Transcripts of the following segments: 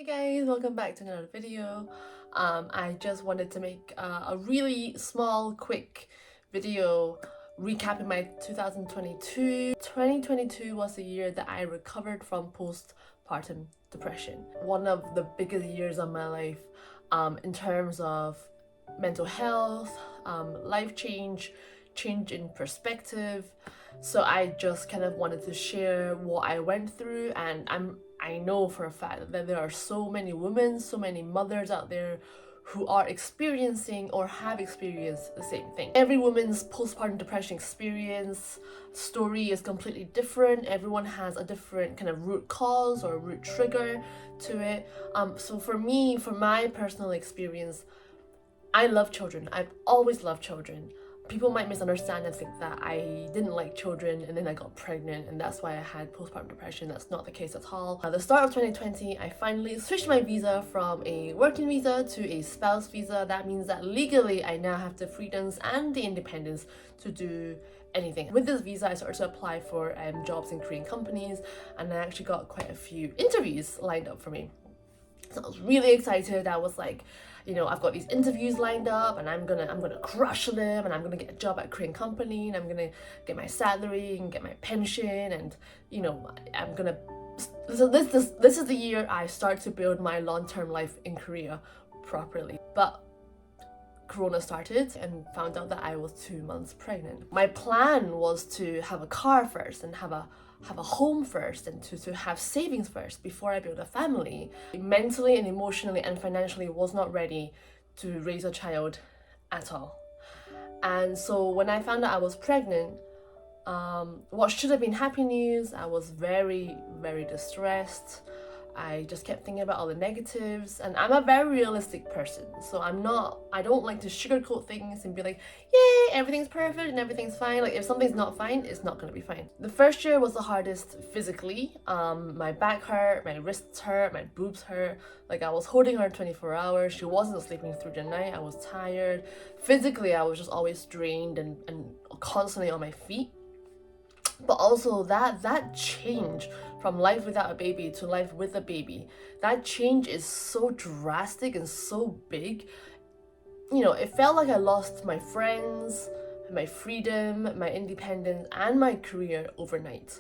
Hey guys, welcome back to another video. I just wanted to make a really small, quick video recapping my 2022. 2022 was the year that I recovered from postpartum depression. One of the biggest years of my life in terms of mental health, life change in perspective. So I just kind of wanted to share what I went through, and I know for a fact that there are so many women, so many mothers out there who are experiencing or have experienced the same thing. Every woman's postpartum depression experience story is completely different. Everyone has a different kind of root cause or root trigger to it. So for me, for my personal experience, I love children. I've always loved children. People might misunderstand and think that I didn't like children and then I got pregnant and that's why I had postpartum depression. That's not the case at all. At the start of 2020, I finally switched my visa from a working visa to a spouse visa. That means that legally I now have the freedoms and the independence to do anything. With this visa, I started to apply for jobs in Korean companies, and I actually got quite a few interviews lined up for me. So I was really excited. I was like, you know, I've got these interviews lined up and I'm gonna crush them, and I'm gonna get a job at a Korean company, and I'm gonna get my salary and get my pension, and you know, I'm gonna. So this is the year I start to build my long-term life in Korea properly. But Corona started and found out that I was 2 months pregnant. My plan was to have a car first and have a home first, and to have savings first before I build a family. Mentally and emotionally and financially was not ready to raise a child at all. And so when I found out I was pregnant, what should have been happy news, I was very, very distressed. I just kept thinking about all the negatives, and I'm a very realistic person, so I don't like to sugarcoat things and be like, yay, everything's perfect and everything's fine. Like, if something's not fine, it's not gonna be fine. The first year was the hardest physically. My back hurt, my wrists hurt, my boobs hurt. Like, I was holding her 24 hours. She wasn't sleeping through the night. I was tired. Physically, I was just always drained and constantly on my feet. But also that change from life without a baby to life with a baby, that change is so drastic and so big. You know, it felt like I lost my friends, my freedom, my independence, and my career overnight.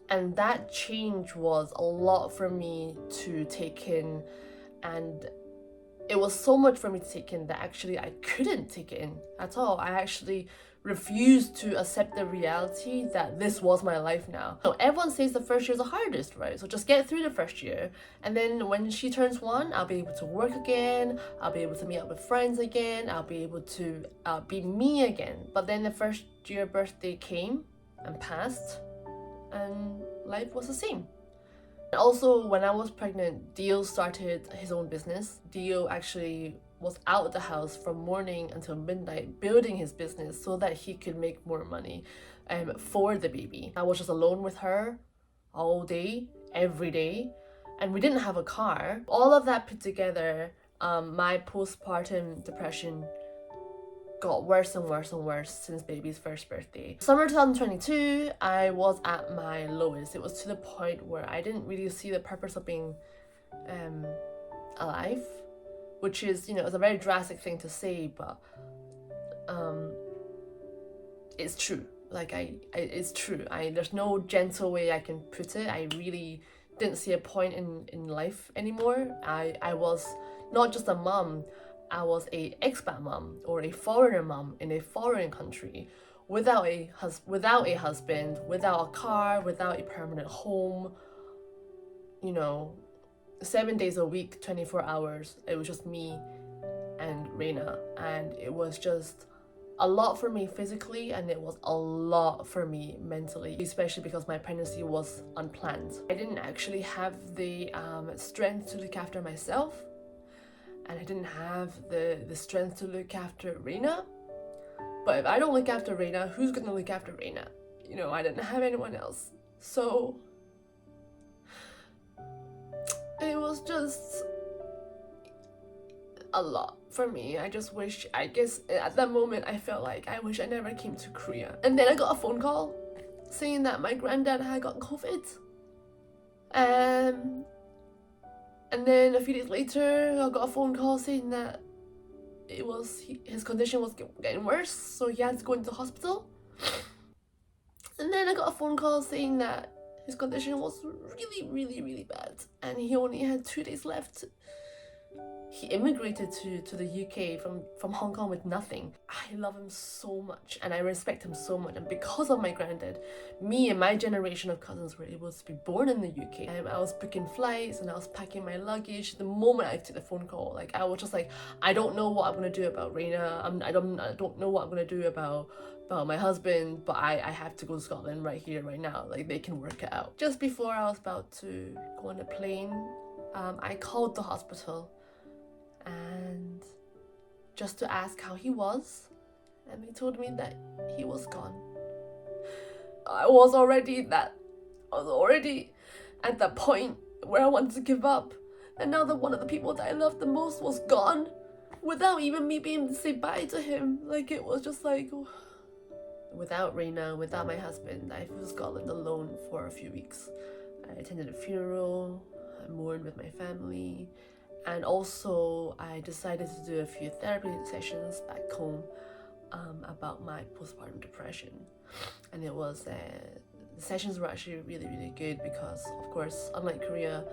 And that change was a lot for me to take in, and it was so much for me to take in that actually I couldn't take it in at all. I actually refused to accept the reality that this was my life now. So everyone says the first year is the hardest, right? So just get through the first year, and then when she turns 1, I'll be able to work again, I'll be able to meet up with friends again, I'll be able to be me again. But then the first year birthday came and passed, and life was the same. Also, when I was pregnant, Dio started his own business. Dio actually was out of the house from morning until midnight building his business so that he could make more money for the baby. I was just alone with her all day, every day, and we didn't have a car. All of that put together, my postpartum depression got worse and worse and worse since baby's first birthday. Summer 2022, I was at my lowest. It was to the point where I didn't really see the purpose of being alive, which is, you know, it's a very drastic thing to say, but it's true. Like, it's true. There's no gentle way I can put it. I really didn't see a point in life anymore. I was not just a mom, I was a expat mom or a foreigner mom in a foreign country without a husband, without a car, without a permanent home. You know, 7 days a week, 24 hours. It was just me and Reina, and it was just a lot for me physically, and it was a lot for me mentally, especially because my pregnancy was unplanned. I didn't actually have the strength to look after myself, and I didn't have the strength to look after Reina. But if I don't look after Reina, who's gonna look after Reina? You know, I didn't have anyone else. So it was just a lot for me. I guess at that moment I felt like I wish I never came to Korea. And then I got a phone call saying that my granddad had got COVID. And then a few days later, I got a phone call saying that his condition was getting worse, so he had to go into the hospital. And then I got a phone call saying that his condition was really, really, really bad, and he only had 2 days left. He immigrated to the UK from Hong Kong with nothing. I love him so much and I respect him so much, and because of my granddad, me and my generation of cousins were able to be born in the UK. I was booking flights and I was packing my luggage. The moment I took the phone call, like, I was just like, I don't know what I'm gonna do about Raina. I don't know what I'm gonna do about my husband, but I have to go to Scotland right here, right now. Like, they can work it out. Just before I was about to go on a plane, I called the hospital and just to ask how he was, and they told me that he was gone. I was already at that point where I wanted to give up, and now that one of the people that I loved the most was gone, without even me being able to say bye to him. Like, it was just like, without Raina, without my husband, I flew to Scotland alone for a few weeks. I attended a funeral, I mourned with my family, and also I decided to do a few therapy sessions back home about my postpartum depression. And it was, the sessions were actually really, really good because, of course, unlike Korea,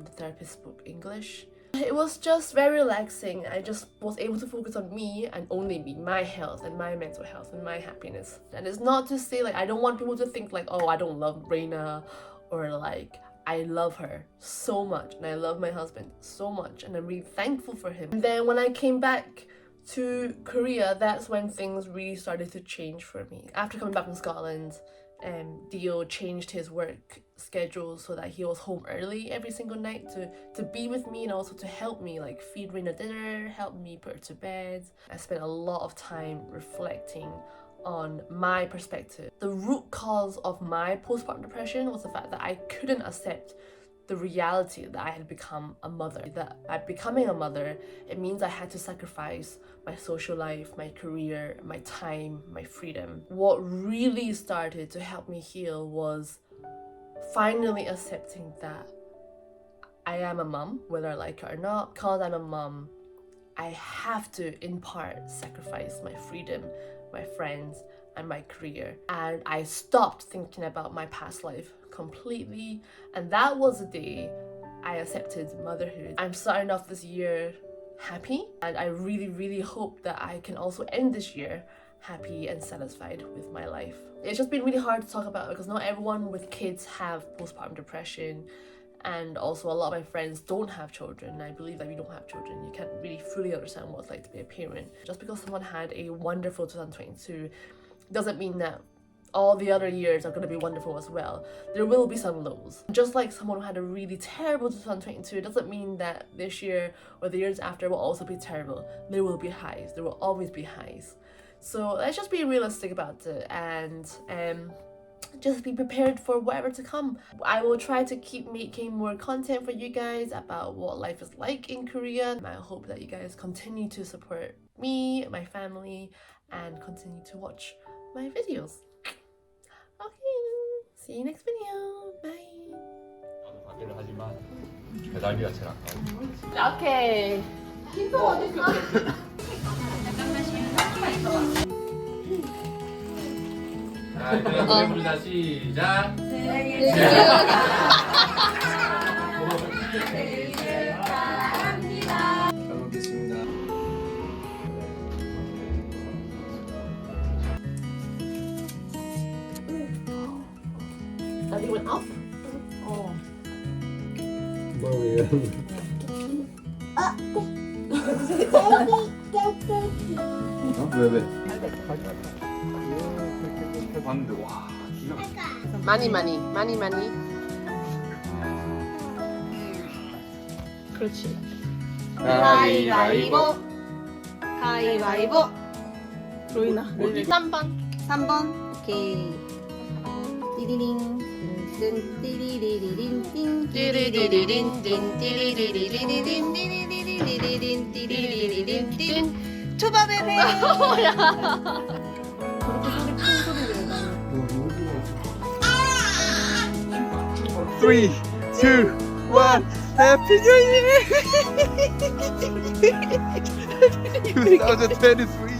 the therapist spoke English. It was just very relaxing. I just was able to focus on me and only me, my health and my mental health and my happiness. And it's not to say, like, I don't want people to think like, oh, I don't love Raina, or like, I love her so much and I love my husband so much and I'm really thankful for him. And then when I came back to Korea, that's when things really started to change for me. After coming back from Scotland, Dio changed his work schedule so that he was home early every single night to be with me and also to help me, like, feed Raina dinner, help me put her to bed. I spent a lot of time reflecting on my perspective. The root cause of my postpartum depression was the fact that I couldn't accept the reality that I had become a mother. That by becoming a mother, it means I had to sacrifice my social life, my career, my time, my freedom. What really started to help me heal was finally accepting that I am a mum, whether I like it or not. Because I'm a mum, I have to, in part, sacrifice my freedom, my friends, and my career. And I stopped thinking about my past life completely, and that was the day I accepted motherhood. I'm starting off this year happy, and I really, really hope that I can also end this year happy and satisfied with my life. It's just been really hard to talk about because not everyone with kids have postpartum depression, and also a lot of my friends don't have children. I believe that if you don't have children, you can't really fully understand what it's like to be a parent. Just because someone had a wonderful 2022 doesn't mean that all the other years are going to be wonderful as well. There will be some lows. Just like someone who had a really terrible 2022, it doesn't mean that this year or the years after will also be terrible. There will be highs. There will always be highs. So let's just be realistic about it and just be prepared for whatever to come. I will try to keep making more content for you guys about what life is like in Korea. I hope that you guys continue to support me, my family, and continue to watch my videos. Okay, see you next video. Bye. 나도 받기를 하지만 배달비가 제일 아까워. 오케이. 힌트 어디 있어? 자, 이제 노래 부르자. 시작. 잘 먹겠습니다. That it went up? Oh. 뭐예요? 왜? 봤는데 와 기가 많이. 그렇지. 가위바위보. 가위바위보. 로이나. 3번. 3번. 오케이. 띠리링. 띵 띠리리리린 띵 띠리리리린 띵 띠리리리린 띠리리리린 띠리리리린 띵. 초밥의 배. Three, two, one. Happy New Year! 2023.